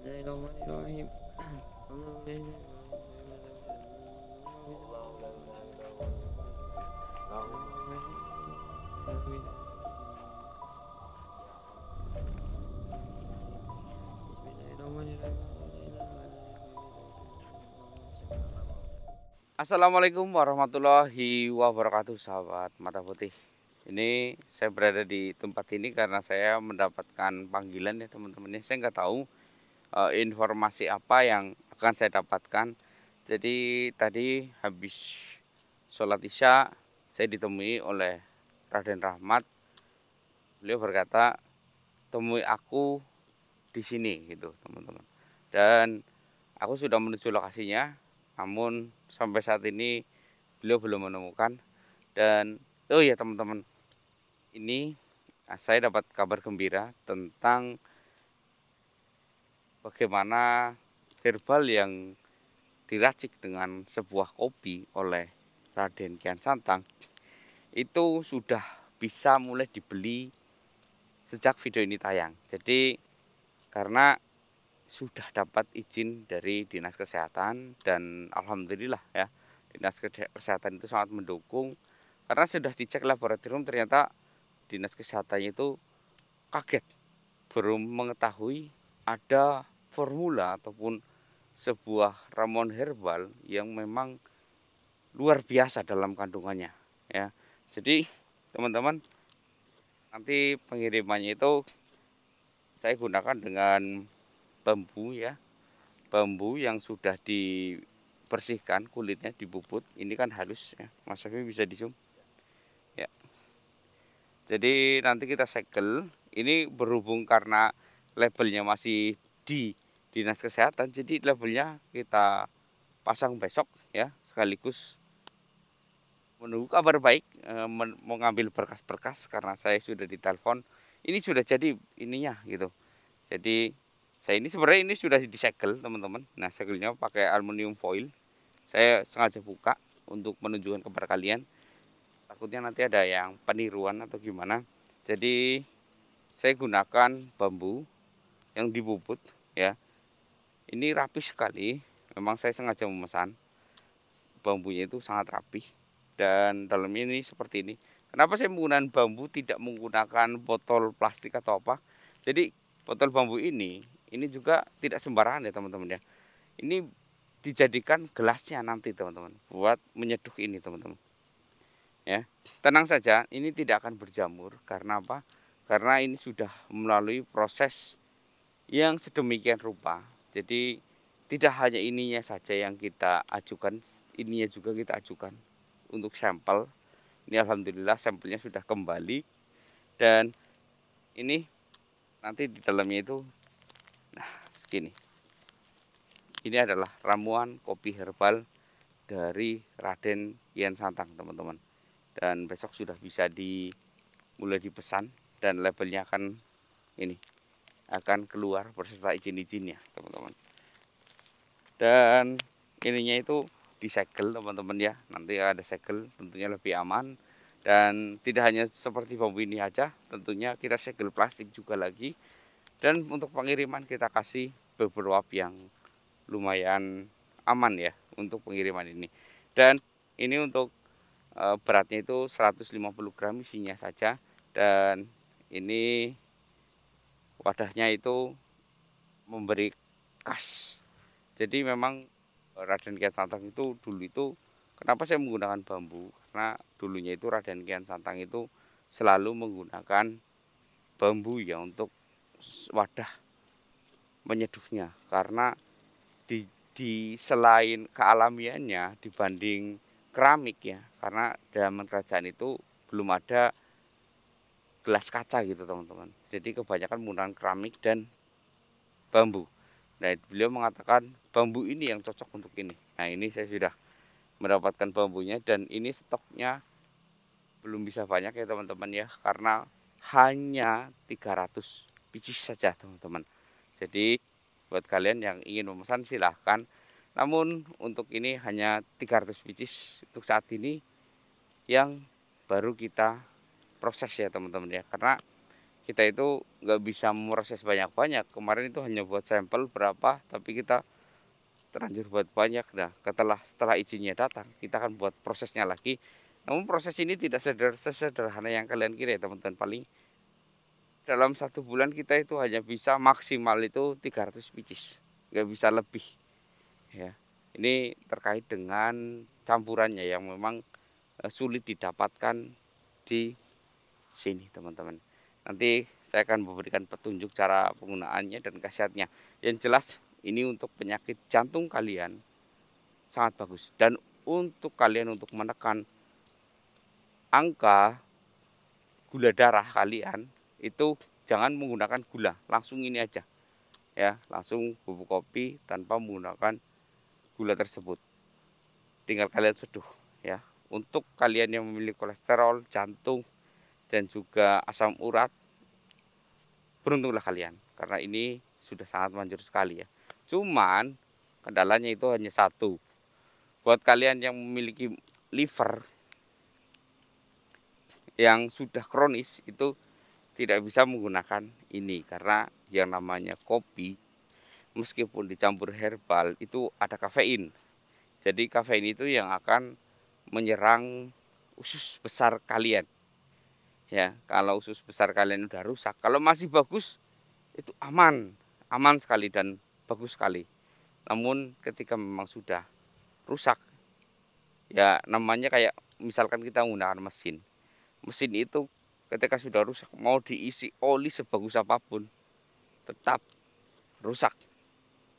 Bismillahirrahmanirrahim. Assalamualaikum warahmatullahi wabarakatuh, sahabat mata putih. Ini saya berada di tempat ini karena saya mendapatkan panggilan ya teman-teman. Saya nggak tahu informasi apa yang akan saya dapatkan. Jadi tadi habis sholat isya saya ditemui oleh Raden Rahmat. Beliau berkata, temui aku di sini gitu teman-teman. Dan aku sudah menuju lokasinya, namun sampai saat ini beliau belum menemukan. Dan oh ya teman-teman, ini saya dapat kabar gembira tentang bagaimana herbal yang diracik dengan sebuah kopi oleh Raden Kian Santang itu sudah bisa mulai dibeli sejak video ini tayang. Jadi karena sudah dapat izin dari Dinas Kesehatan dan alhamdulillah ya, Dinas Kesehatan itu sangat mendukung karena sudah dicek laboratorium, ternyata Dinas Kesehatannya itu kaget belum mengetahui ada formula ataupun sebuah ramuan herbal yang memang luar biasa dalam kandungannya ya. Jadi teman-teman, nanti pengirimannya itu saya gunakan dengan bambu ya, bambu yang sudah dibersihkan kulitnya, dibubut. Ini kan halus ya, Mas Safi bisa di zoom ya. Jadi nanti kita segel. Ini berhubung karena labelnya masih di Dinas Kesehatan, jadi labelnya kita pasang besok ya, sekaligus menunggu kabar baik, mengambil berkas-berkas karena saya sudah ditelepon. Ini sudah jadi ininya gitu. Jadi saya ini sebenarnya ini sudah disegel teman-teman. Nah, segelnya pakai aluminium foil. Saya sengaja buka untuk menunjukkan kepada kalian. Takutnya nanti ada yang peniruan atau gimana. Jadi saya gunakan bambu yang dibubut ya. Ini rapi sekali. Memang saya sengaja memesan. Bambunya itu sangat rapi dan dalamnya ini seperti ini. Kenapa saya menggunakan bambu, tidak menggunakan botol plastik atau apa? Jadi botol bambu ini juga tidak sembarangan ya teman-teman ya. Ini dijadikan gelasnya nanti teman-teman buat menyeduh ini teman-teman. Ya, tenang saja, ini tidak akan berjamur. Karena apa? Karena ini sudah melalui proses yang sedemikian rupa. Jadi tidak hanya ininya saja yang kita ajukan, ininya juga kita ajukan untuk sampel. Ini alhamdulillah sampelnya sudah kembali dan ini nanti di dalamnya itu nah segini. Ini adalah ramuan kopi herbal dari Raden Kian Santang teman-teman. Dan besok sudah bisa mulai dipesan dan labelnya ini akan keluar beserta izin-izinnya teman-teman. Dan ininya itu disegel teman-teman ya, nanti ada segel tentunya lebih aman. Dan tidak hanya seperti bambu ini aja, tentunya kita segel plastik juga lagi. Dan untuk pengiriman kita kasih beberapa yang lumayan aman ya untuk pengiriman ini. Dan ini untuk beratnya itu 150 gram isinya saja. Dan ini wadahnya itu memberi kas. Jadi memang Raden Kian Santang itu dulu itu kenapa saya menggunakan bambu? Karena dulunya itu Raden Kian Santang itu selalu menggunakan bambu ya untuk wadah menyeduhnya. Karena di selain kealamiannya dibanding keramik ya, karena zaman kerajaan itu belum ada gelas kaca gitu teman-teman. Jadi kebanyakan menggunakan keramik dan bambu. Nah, beliau mengatakan bambu ini yang cocok untuk ini. Nah, ini saya sudah mendapatkan bambunya dan ini stoknya belum bisa banyak ya teman-teman ya, karena hanya 300 biji saja teman-teman. Jadi buat kalian yang ingin memesan silahkan. Namun untuk ini hanya 300 biji untuk saat ini yang baru kita proses ya teman-teman ya. Karena kita itu nggak bisa memproses banyak-banyak. Kemarin itu hanya buat sampel berapa, tapi kita terlanjur buat banyak. Nah, setelah izinnya datang, kita akan buat prosesnya lagi. Namun proses ini tidak sesederhana yang kalian kira ya teman-teman. Paling dalam 1 bulan kita itu hanya bisa maksimal itu 300 pieces, nggak bisa lebih ya. Ini terkait dengan campurannya yang memang sulit didapatkan di sini teman-teman. Nanti saya akan memberikan petunjuk cara penggunaannya dan khasiatnya. Yang jelas ini untuk penyakit jantung kalian sangat bagus. Dan untuk kalian untuk menekan angka gula darah kalian itu jangan menggunakan gula, langsung ini aja ya, langsung bubuk kopi tanpa menggunakan gula tersebut. Tinggal kalian seduh ya. Untuk kalian yang memiliki kolesterol, jantung dan juga asam urat, beruntunglah kalian karena ini sudah sangat manjur sekali ya. Cuman kendalanya itu hanya satu. Buat kalian yang memiliki liver yang sudah kronis itu tidak bisa menggunakan ini karena yang namanya kopi meskipun dicampur herbal itu ada kafein. Jadi kafein itu yang akan menyerang usus besar kalian. Ya, kalau usus besar kalian udah rusak, kalau masih bagus itu aman, aman sekali dan bagus sekali. Namun ketika memang sudah rusak, ya namanya kayak misalkan kita menggunakan mesin. Mesin itu ketika sudah rusak, mau diisi oli sebagus apapun, tetap rusak.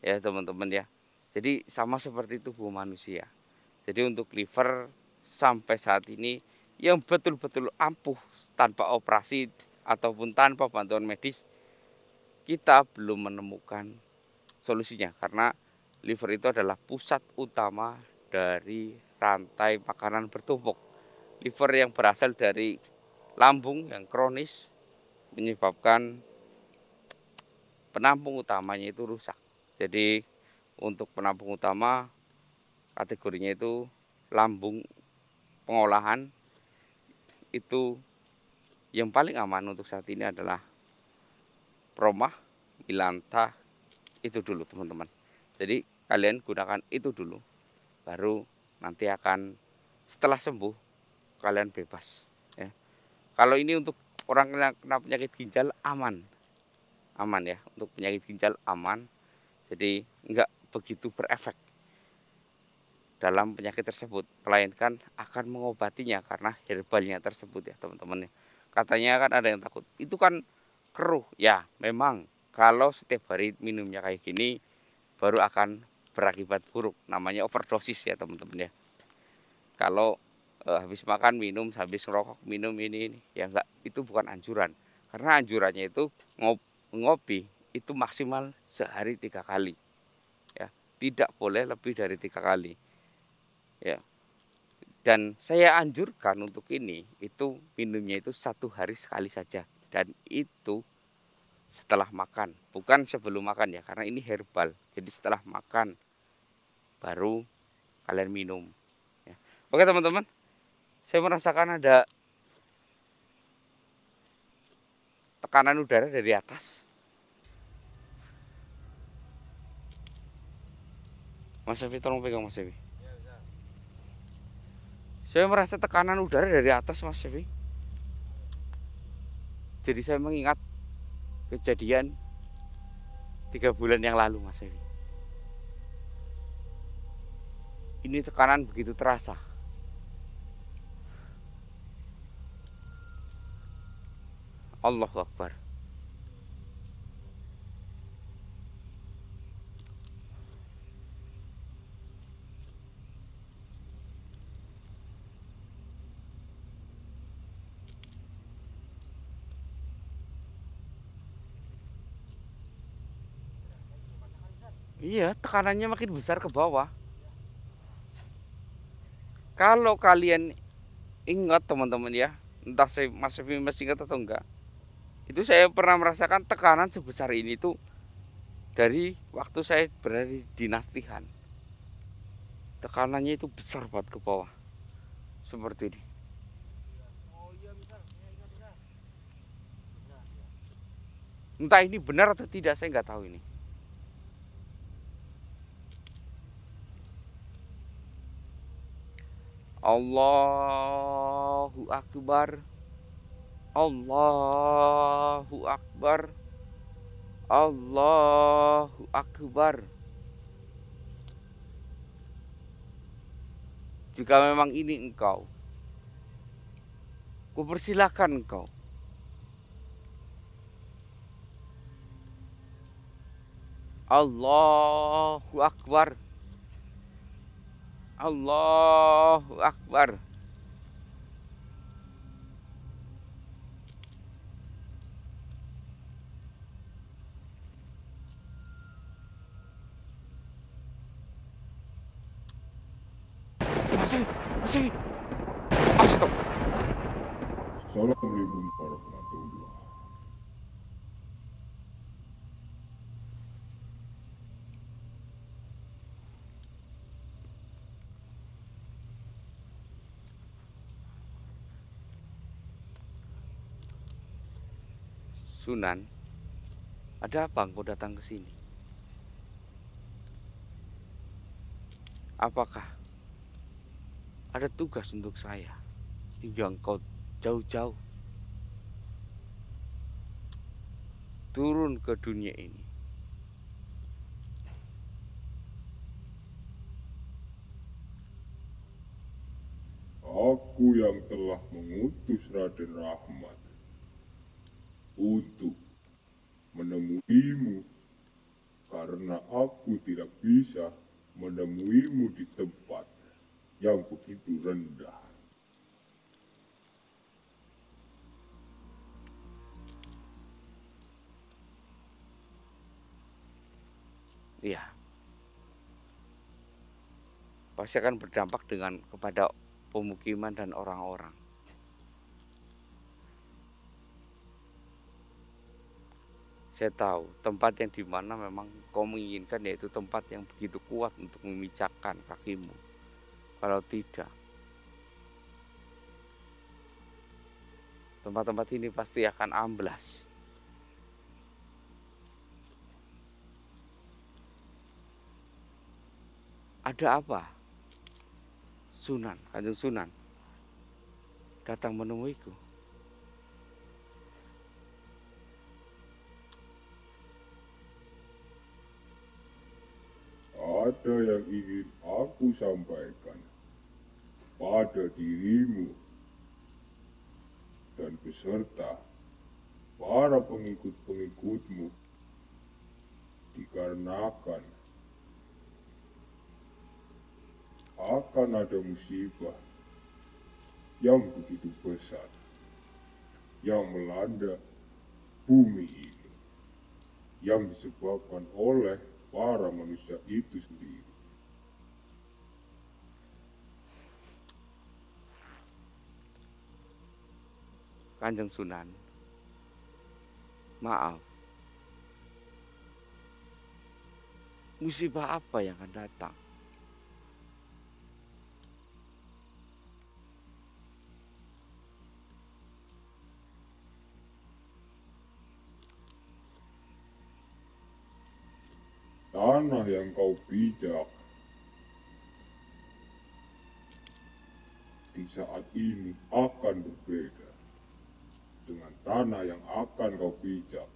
Ya teman-teman ya. Jadi sama seperti tubuh manusia. Jadi untuk liver sampai saat ini yang betul-betul ampuh tanpa operasi ataupun tanpa bantuan medis, kita belum menemukan solusinya karena liver itu adalah pusat utama dari rantai makanan bertumpuk. Liver yang berasal dari lambung yang kronis menyebabkan penampung utamanya itu rusak. Jadi untuk penampung utama kategorinya itu lambung pengolahan, itu yang paling aman untuk saat ini adalah Promah, Milanta, itu dulu teman-teman. Jadi kalian gunakan itu dulu, baru nanti akan setelah sembuh kalian bebas ya. Kalau ini untuk orang yang kena penyakit ginjal aman, aman ya, untuk penyakit ginjal aman. Jadi enggak begitu berefek dalam penyakit tersebut, melainkan akan mengobatinya karena herbalnya tersebut ya teman-teman ya. Katanya kan ada yang takut, itu kan keruh. Ya memang kalau setiap hari minumnya kayak gini baru akan berakibat buruk, namanya overdosis ya teman-teman ya. Kalau habis makan minum, habis ngerokok minum ini ya enggak, itu bukan anjuran. Karena anjurannya itu ngopi itu maksimal sehari 3 kali ya, tidak boleh lebih dari 3 kali ya. Dan saya anjurkan untuk ini itu minumnya itu 1 hari sekali saja, dan itu setelah makan, bukan sebelum makan ya, karena ini herbal. Jadi setelah makan baru kalian minum ya. Oke teman-teman, saya merasakan ada tekanan udara dari atas. Mas Evi tolong pegang Mas Evi. Saya merasa tekanan udara dari atas Mas Evi. Jadi saya mengingat kejadian 3 bulan yang lalu Mas Evi. Ini tekanan begitu terasa. Allahu Akbar. Iya, tekanannya makin besar ke bawah. Kalau kalian ingat teman-teman ya, entah saya masih ingat atau enggak, itu saya pernah merasakan tekanan sebesar ini tuh dari waktu saya berada di Dinastihan. Tekanannya itu besar banget ke bawah, seperti ini. Entah ini benar atau tidak, saya nggak tahu ini. Allahu Akbar. Allahu Akbar. Allahu Akbar. Jika memang ini engkau, kupersilakan engkau. Allahu Akbar. Allahu Akbar. Masih. Astagfirullah. Assalamualaikum warahmatullahi. Sunan, ada apa engkau datang ke sini? Apakah ada tugas untuk saya hingga engkau jauh-jauh turun ke dunia ini? Aku yang telah mengutus Raden Rahmat untuk menemuimu karena aku tidak bisa menemuimu di tempat yang begitu rendah. Iya, pasti akan berdampak kepada pemukiman dan orang-orang. Saya tahu tempat yang dimana memang kau menginginkan, yaitu tempat yang begitu kuat untuk memijakkan kakimu. Kalau tidak, tempat-tempat ini pasti akan amblas. Ada apa? Sunan, Kanjeng Sunan datang menemuiku. Ada yang ingin aku sampaikan pada dirimu dan beserta para pengikut-pengikutmu, dikarenakan akan ada musibah yang begitu besar yang melanda bumi ini, yang disebabkan oleh para manusia itu sendiri. Kanjeng Sunan, maaf, musibah apa yang akan datang? Tanah yang kau pijak di saat ini akan berbeda dengan tanah yang akan kau pijak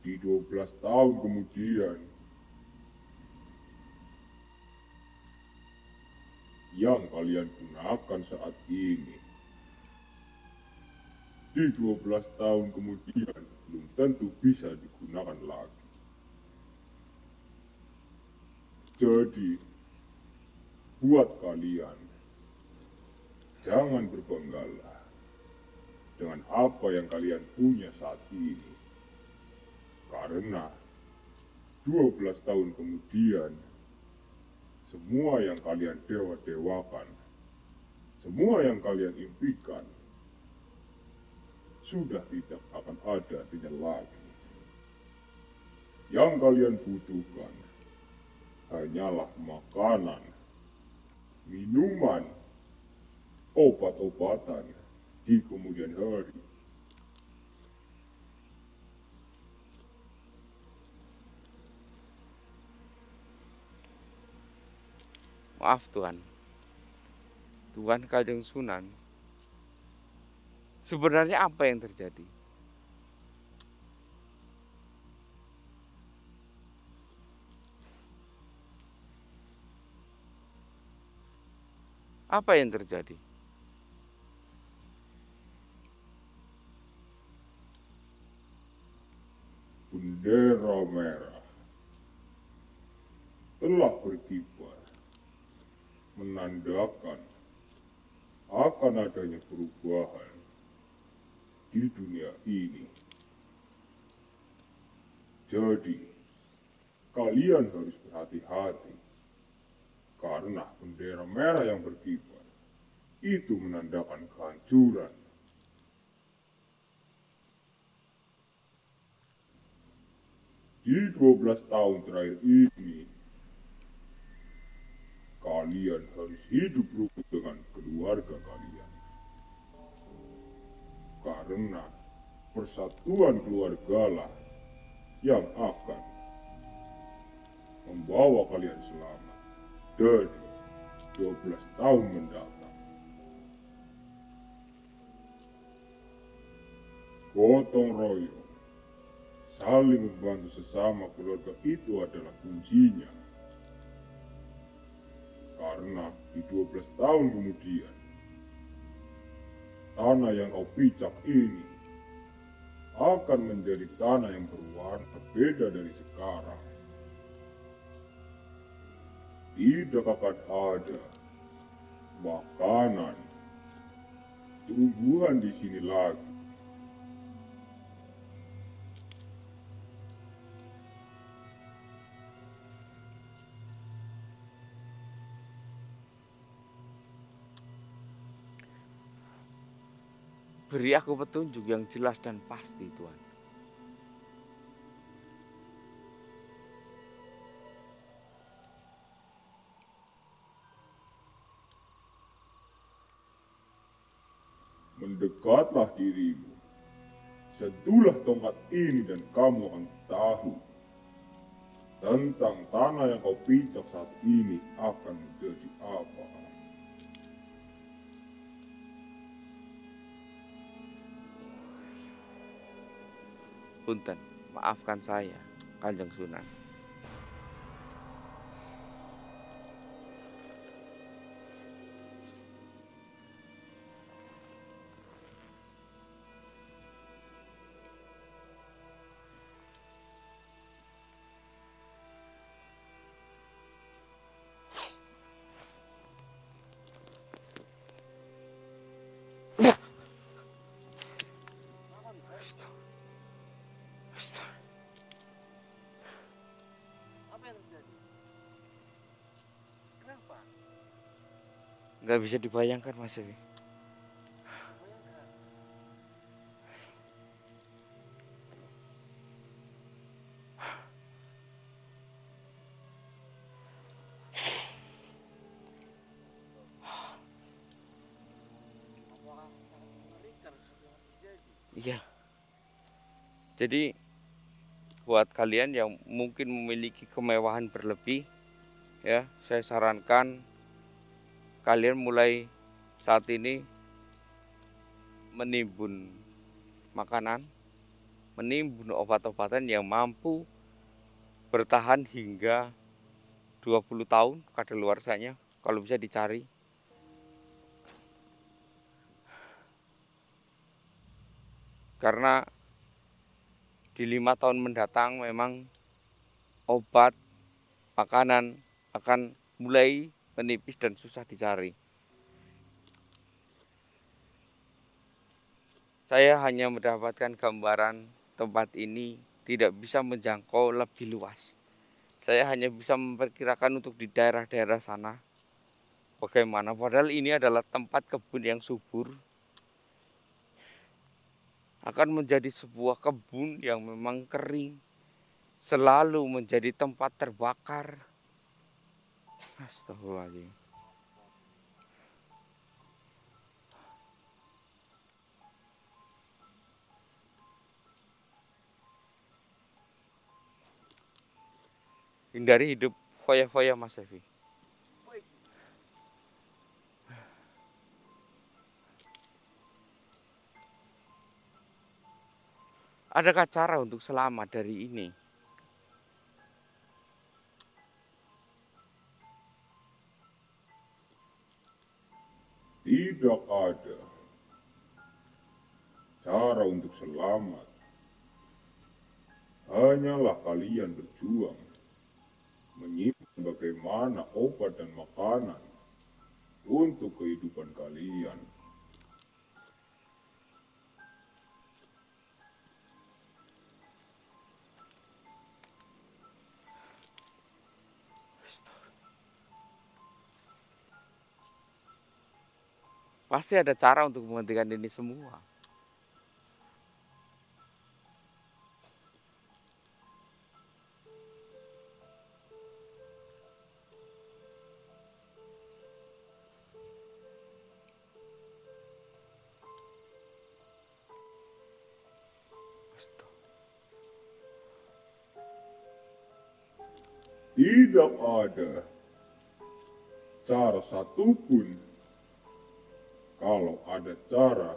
di 12 tahun kemudian, yang kalian gunakan saat ini. Di 12 tahun kemudian belum tentu bisa digunakan lagi. Jadi, buat kalian, jangan berbanggalah dengan apa yang kalian punya saat ini. Karena 12 tahun kemudian, semua yang kalian dewa-dewakan, semua yang kalian impikan, sudah tidak akan ada artinya lagi. Yang kalian butuhkan hanyalah makanan, minuman, obat-obatan di kemudian hari, Maaf Tuhan. Tuhan Kanjeng Sunan. Sebenarnya apa yang terjadi? Apa yang terjadi? Bendera merah telah berkibar, menandakan akan adanya perubahan di dunia ini. Jadi, kalian harus berhati-hati, karena bendera merah yang berkibar itu menandakan kehancuran. Di 12 tahun terakhir ini, kalian harus hidup rukun dengan keluarga kalian. Karena persatuan keluargalah yang akan membawa kalian selamat dari 12 tahun mendatang. Gotong royong, saling membantu sesama keluarga itu adalah kuncinya. Karena di 12 tahun kemudian, tanah yang kau pijak ini akan menjadi tanah yang berwarna berbeda dari sekarang. Tidak akan ada makanan, tumbuhan di sini lagi. Beri aku petunjuk yang jelas dan pasti, Tuhan. Mendekatlah dirimu, sentuhlah tongkat ini dan kamu akan tahu tentang tanah yang kau pijak saat ini akan menjadi apa. Punten, maafkan saya, Kanjeng Sunan. Nggak bisa dibayangkan, Mas Evi. Iya. Jadi buat kalian yang mungkin memiliki kemewahan berlebih, ya, saya sarankan kalian mulai saat ini menimbun makanan, menimbun obat-obatan yang mampu bertahan hingga 20 tahun kadaluarsanya kalau bisa dicari. Karena di 5 tahun mendatang memang obat, makanan akan mulai menipis dan susah dicari. Saya hanya mendapatkan gambaran tempat ini tidak bisa menjangkau lebih luas. Saya hanya bisa memperkirakan untuk di daerah-daerah sana bagaimana. Padahal ini adalah tempat kebun yang subur. Akan menjadi sebuah kebun yang memang kering. Selalu menjadi tempat terbakar. Astagfirullahaladzim. Hindari hidup foya-foya, Mas Evi. Adakah cara untuk selamat dari ini? Tidak ada cara untuk selamat. Hanyalah kalian berjuang menyimpan bagaimana obat dan makanan untuk kehidupan kalian. Pasti ada cara untuk menghentikan ini semua. Tidak ada cara satupun. Kalau ada cara,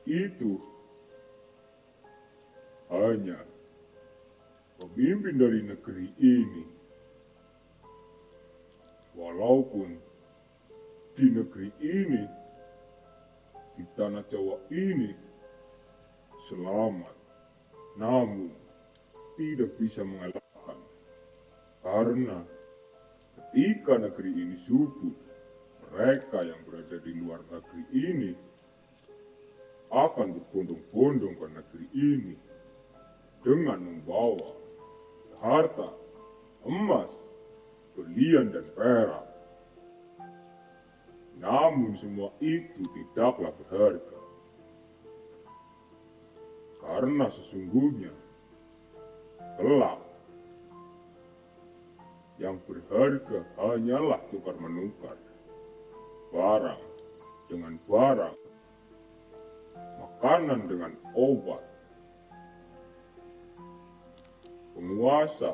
itu hanya pemimpin dari negeri ini. Walaupun di negeri ini, di tanah Jawa ini, selamat, namun tidak bisa mengalahkan. Karena ketika negeri ini subur, mereka yang berada di luar negeri ini akan berbondong-bondong ke negeri ini dengan membawa harta, emas, berlian dan perak. Namun semua itu tidaklah berharga. Karena sesungguhnya kelak yang berharga hanyalah tukar menukar barang dengan barang, makanan dengan obat. Penguasa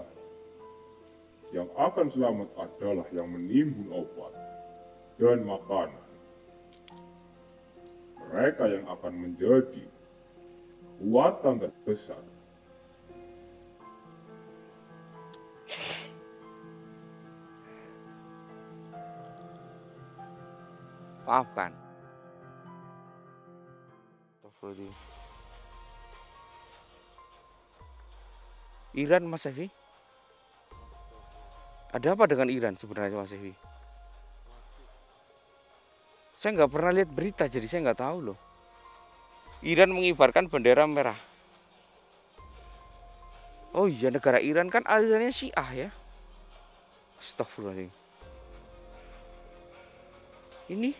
yang akan selamat adalah yang menimbun obat dan makanan. Mereka yang akan menjadi kekuatan terbesar. Maafkan. Iran, Mas Evi? Ada apa dengan Iran sebenarnya, Mas Evi? Saya nggak pernah lihat berita, jadi saya nggak tahu loh. Iran mengibarkan bendera merah. Oh iya, negara Iran kan alirannya Syiah ya. Astagfirullahaladzim. Ini